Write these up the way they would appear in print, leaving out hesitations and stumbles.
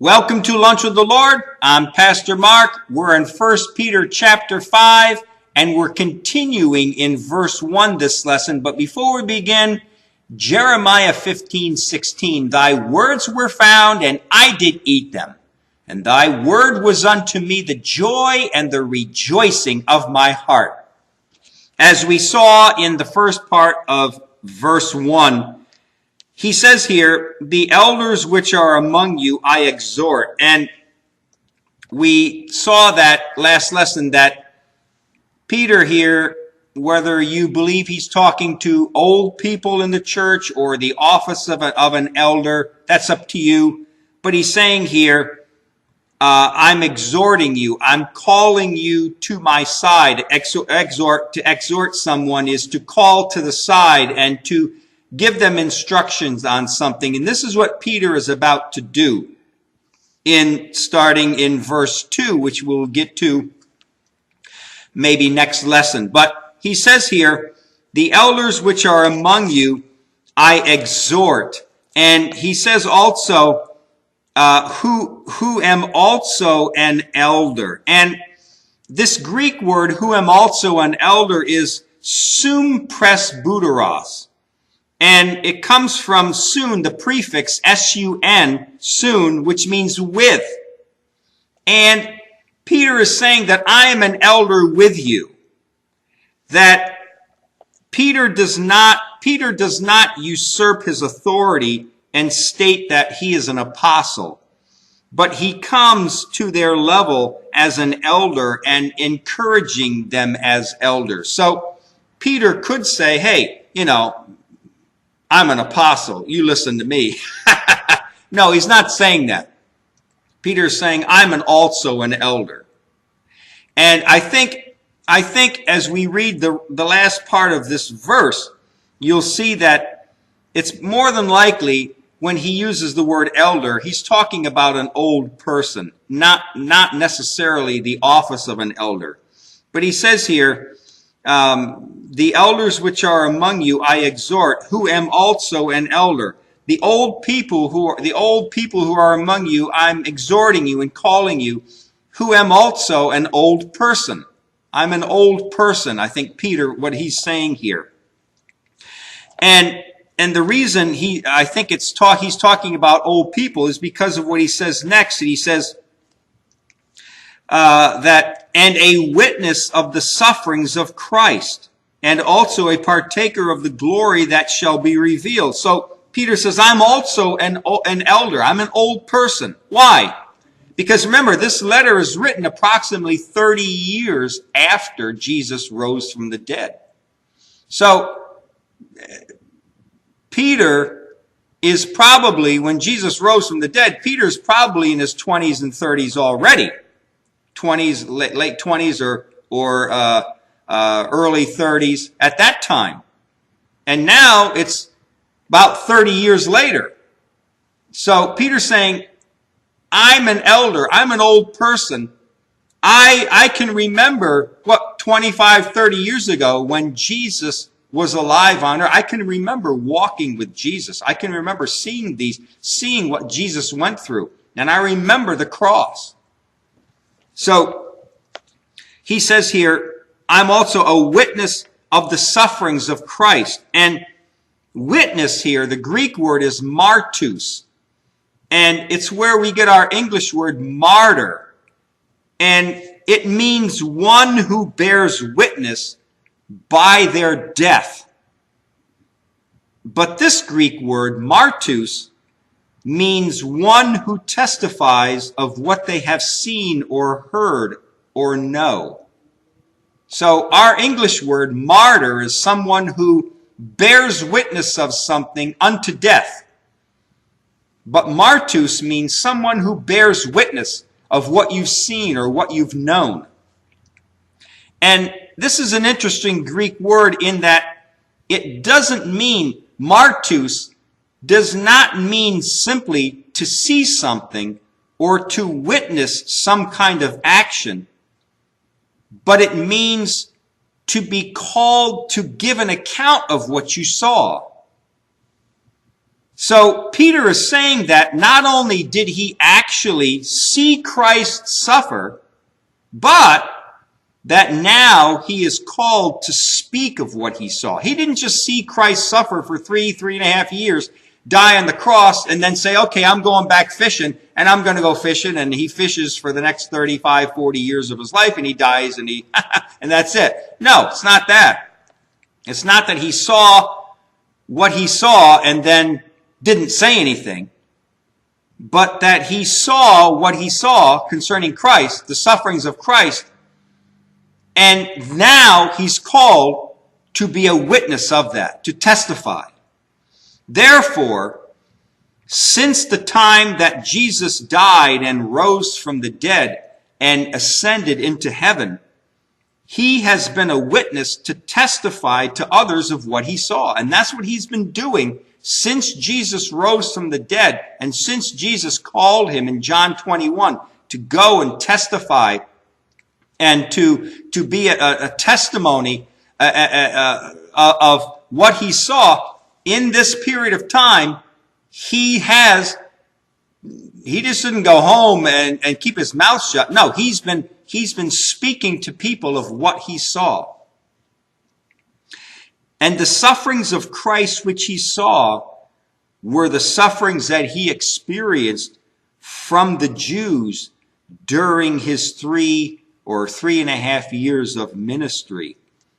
Welcome to Lunch with the Lord. I'm Pastor Mark. We're in 1 Peter chapter 5, and we're continuing in verse 1 this lesson. But before we begin, Jeremiah 15:16, Thy words were found, and I did eat them. And thy word was unto me the joy and the rejoicing of my heart. As we saw in the first part of verse 1, he says here, the elders which are among you I exhort. And we saw that last lesson that Peter here, whether you believe he's talking to old people in the church or the office of an elder, that's up to you. But he's saying here, I'm exhorting you. I'm calling you to my side. To exhort someone is to call to the side and to give them instructions on something. And this is what Peter is about to do starting in verse 2, which we'll get to maybe next lesson. But he says here, the elders which are among you, I exhort. And he says also, who am also an elder. And this Greek word, who am also an elder, is sum presbyteros. And it comes from sun, the prefix S-U-N, sun, which means with. And Peter is saying that I am an elder with you. That Peter does not usurp his authority and state that he is an apostle. But he comes to their level as an elder and encouraging them as elders. So Peter could say, hey, I'm an apostle. You listen to me. No, he's not saying that. Peter's saying, I'm also an elder. And I think as we read the last part of this verse, you'll see that it's more than likely when he uses the word elder, he's talking about an old person, not necessarily the office of an elder. But he says here, the elders which are among you I exhort, who am also an elder. The old people who are among you, I'm exhorting you and calling you, who am also an old person. I'm an old person, I think Peter, what he's saying here. And the reason he's talking about old people is because of what he says next. He says, and a witness of the sufferings of Christ, and also a partaker of the glory that shall be revealed. So Peter says, I'm also an elder. I'm an old person. Why? Because remember, this letter is written approximately 30 years after Jesus rose from the dead. So Peter is probably, when Jesus rose from the dead, Peter's probably in his 20s and 30s already. 20s, late 20s or early 30s at that time. And now it's about 30 years later. So Peter's saying, I'm an elder. I'm an old person. I can remember 25, 30 years ago when Jesus was alive on earth. I can remember walking with Jesus. I can remember seeing what Jesus went through. And I remember the cross. So he says here, I'm also a witness of the sufferings of Christ. And witness here, the Greek word is MARTUS. And it's where we get our English word martyr. And it means one who bears witness by their death. But this Greek word, MARTUS, means one who testifies of what they have seen or heard or know. So our English word martyr is someone who bears witness of something unto death. But MARTUS means someone who bears witness of what you've seen or what you've known. And this is an interesting Greek word in that it doesn't mean, MARTUS does not mean simply to see something or to witness some kind of action, but it means to be called to give an account of what you saw. So Peter is saying that not only did he actually see Christ suffer, but that now he is called to speak of what he saw. He didn't just see Christ suffer for 3.5 years, die on the cross, and then say, okay, I'm going back fishing, and I'm going to go fishing, and he fishes for the next 35, 40 years of his life, and he dies, and and that's it. No, it's not that. It's not that he saw what he saw and then didn't say anything, but that he saw what he saw concerning Christ, the sufferings of Christ, and now he's called to be a witness of that, to testify. Therefore, since the time that Jesus died and rose from the dead and ascended into heaven, he has been a witness to testify to others of what he saw. And that's what he's been doing since Jesus rose from the dead and since Jesus called him in John 21 to go and testify and to be a testimony of what he saw. In this period of time, he just didn't go home and keep his mouth shut. No, he's been speaking to people of what he saw. And the sufferings of Christ which he saw were the sufferings that he experienced from the Jews during his 3.5 years of ministry,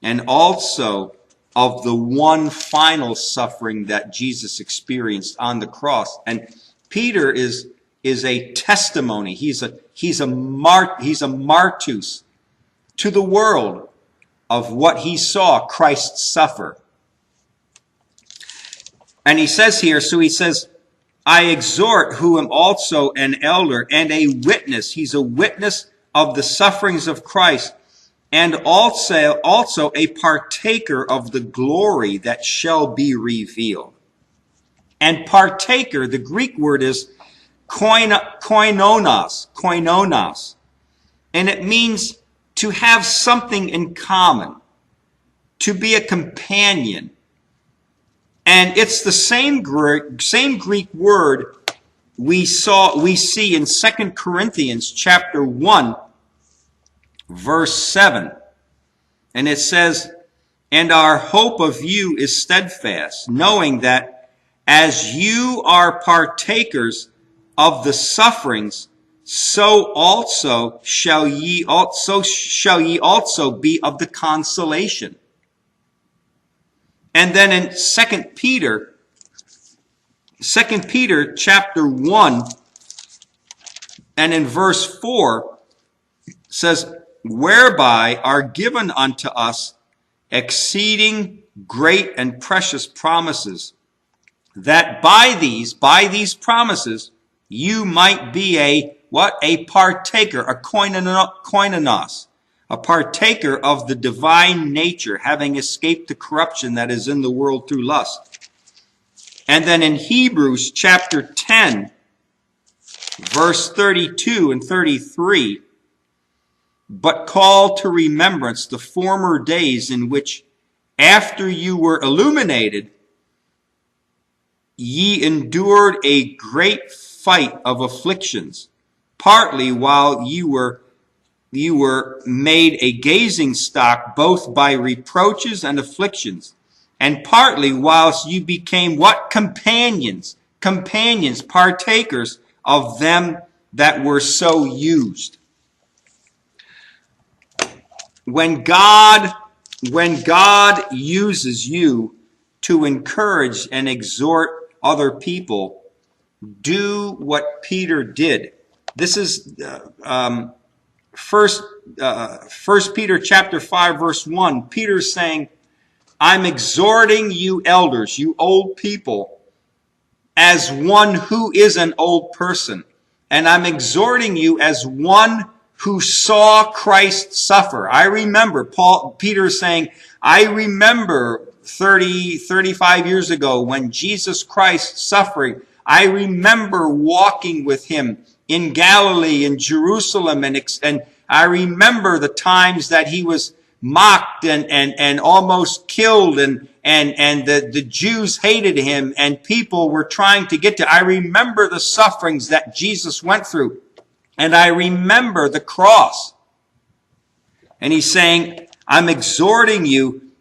and also of the one final suffering that Jesus experienced on the cross. And Peter is a testimony. He's a MARTUS to the world of what he saw Christ suffer. And he says here, so he says, I exhort, who am also an elder and a witness. He's a witness of the sufferings of Christ, and also a partaker of the glory that shall be revealed. And partaker, the Greek word is koinonos, and it means to have something in common, to be a companion. And it's the same Greek word we see in 2 Corinthians chapter 1, verse 7. And it says, and our hope of you is steadfast, knowing that as you are partakers of the sufferings, so shall ye also be of the consolation. And then in 2 Peter chapter 1 and in verse 4 says, whereby are given unto us exceeding great and precious promises, that by these promises you might be a partaker, a koinonos, a partaker of the divine nature, having escaped the corruption that is in the world through lust. And then in Hebrews chapter 10, verse 32 and 33, but call to remembrance the former days in which, after you were illuminated, ye endured a great fight of afflictions, partly while you were made a gazing stock both by reproaches and afflictions, and partly whilst you became what? Companions, partakers of them that were so used. When God uses you to encourage and exhort other people, do what Peter did. This is First Peter chapter 5, verse 1. Peter's saying, I'm exhorting you elders, you old people, as one who is an old person. And I'm exhorting you as one who saw Christ suffer. I remember, Peter saying, I remember 35 years ago when Jesus Christ suffering. I remember walking with him in Galilee, in Jerusalem, and I remember the times that he was mocked and almost killed, and the Jews hated him, and people were trying to get to. I remember the sufferings that Jesus went through, and I remember the cross. And he's saying, I'm exhorting you,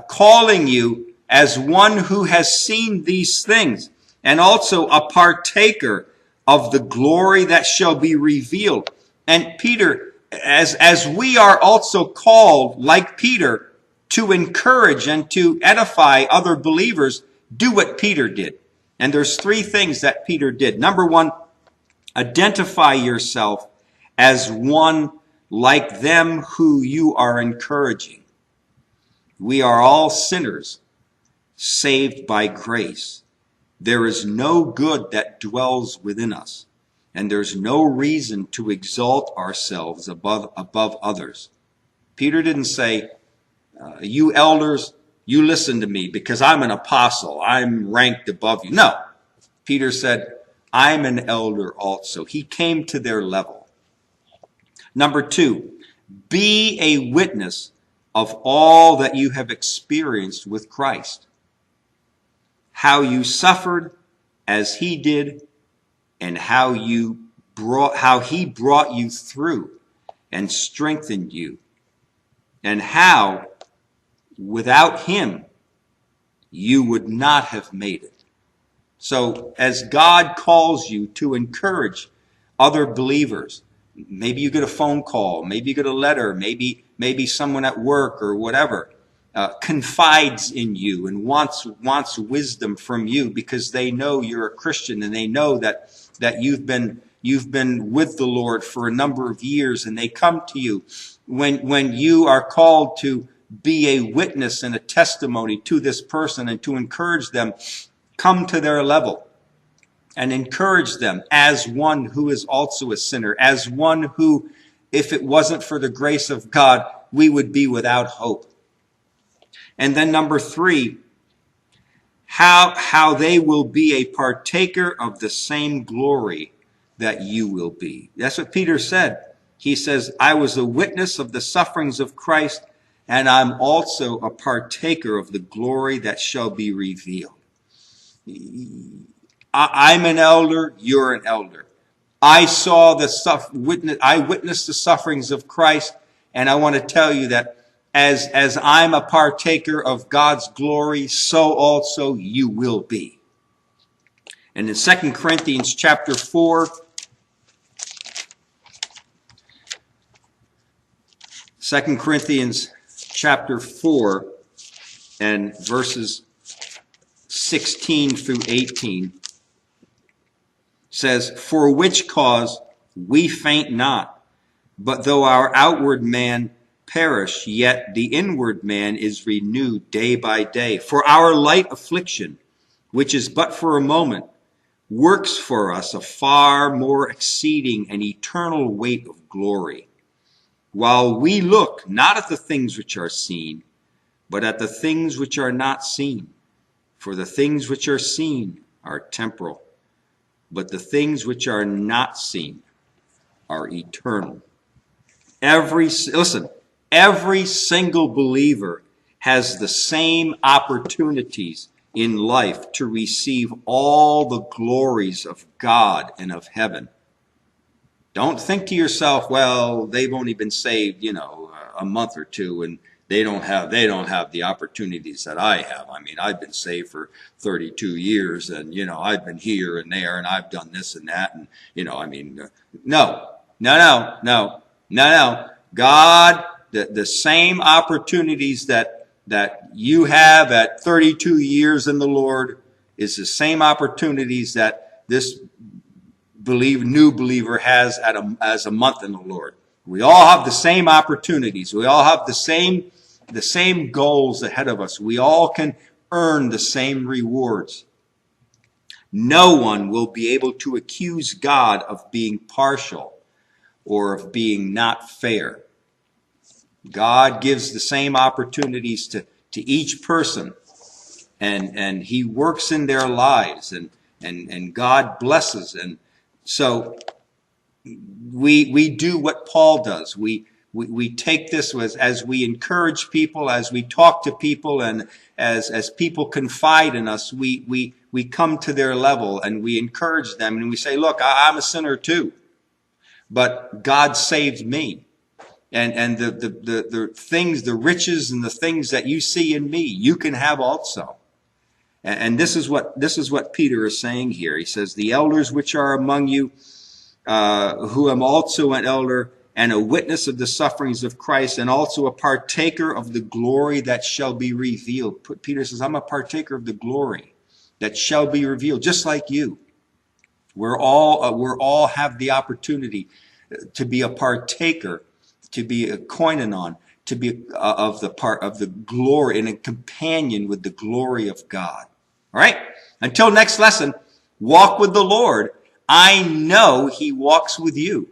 calling you as one who has seen these things, and also a partaker of the glory that shall be revealed. And Peter, as we are also called, like Peter, to encourage and to edify other believers, do what Peter did. And there's three things that Peter did. Number one, identify yourself as one like them who you are encouraging. We are all sinners, saved by grace. There is no good that dwells within us, and there's no reason to exalt ourselves above others. Peter didn't say, you elders, you listen to me because I'm an apostle. I'm ranked above you. No. Peter said, I'm an elder also. He came to their level. Number two, be a witness of all that you have experienced with Christ. How you suffered as he did, and how he brought you through and strengthened you, and how without him you would not have made it. So as God calls you to encourage other believers, maybe you get a phone call, maybe you get a letter, maybe someone at work or whatever confides in you and wants wisdom from you because they know you're a Christian, and they know that you've been with the Lord for a number of years, and they come to you when you are called to be a witness and a testimony to this person and to encourage them. Come to their level and encourage them as one who is also a sinner, as one who, if it wasn't for the grace of God, we would be without hope. And then number three, how they will be a partaker of the same glory that you will be. That's what Peter said. He says, I was a witness of the sufferings of Christ, and I'm also a partaker of the glory that shall be revealed. I'm an elder, you're an elder. I witnessed the sufferings of Christ, and I want to tell you that as I'm a partaker of God's glory, so also you will be. And in 2 Corinthians chapter 4, 2 Corinthians chapter 4 and verses 16 through 18 says, for which cause we faint not, but though our outward man perish, yet the inward man is renewed day by day. For our light affliction, which is but for a moment, works for us a far more exceeding and eternal weight of glory, while we look not at the things which are seen, but at the things which are not seen. For the things which are seen are temporal, but the things which are not seen are eternal. Every single believer has the same opportunities in life to receive all the glories of God and of heaven. Don't think to yourself, well, they've only been saved, a month or two, and they don't have the opportunities that I have. I mean, I've been saved for 32 years, and I've been here and there, and I've done this and that, and no. God, the same opportunities that you have at 32 years in the Lord is the same opportunities that this new believer has as a month in the Lord. We all have the same opportunities. We all have the same goals ahead of us. We all can earn the same rewards. No one will be able to accuse God of being partial or of being not fair. God gives the same opportunities to each person, and he works in their lives, and God blesses. And so we do what Paul does. We we take this as we encourage people, as we talk to people, and as people confide in us, we come to their level and we encourage them and we say, look, I'm a sinner too, but God saved me. And the things, the riches and the things that you see in me, you can have also. And this is what Peter is saying here. He says, the elders which are among you, who am also an elder and a witness of the sufferings of Christ, and also a partaker of the glory that shall be revealed. Peter says, I'm a partaker of the glory that shall be revealed, just like you. We're all have the opportunity to be a partaker, to be a koinonon, to be of the part of the glory and a companion with the glory of God. All right? Until next lesson, walk with the Lord. I know he walks with you.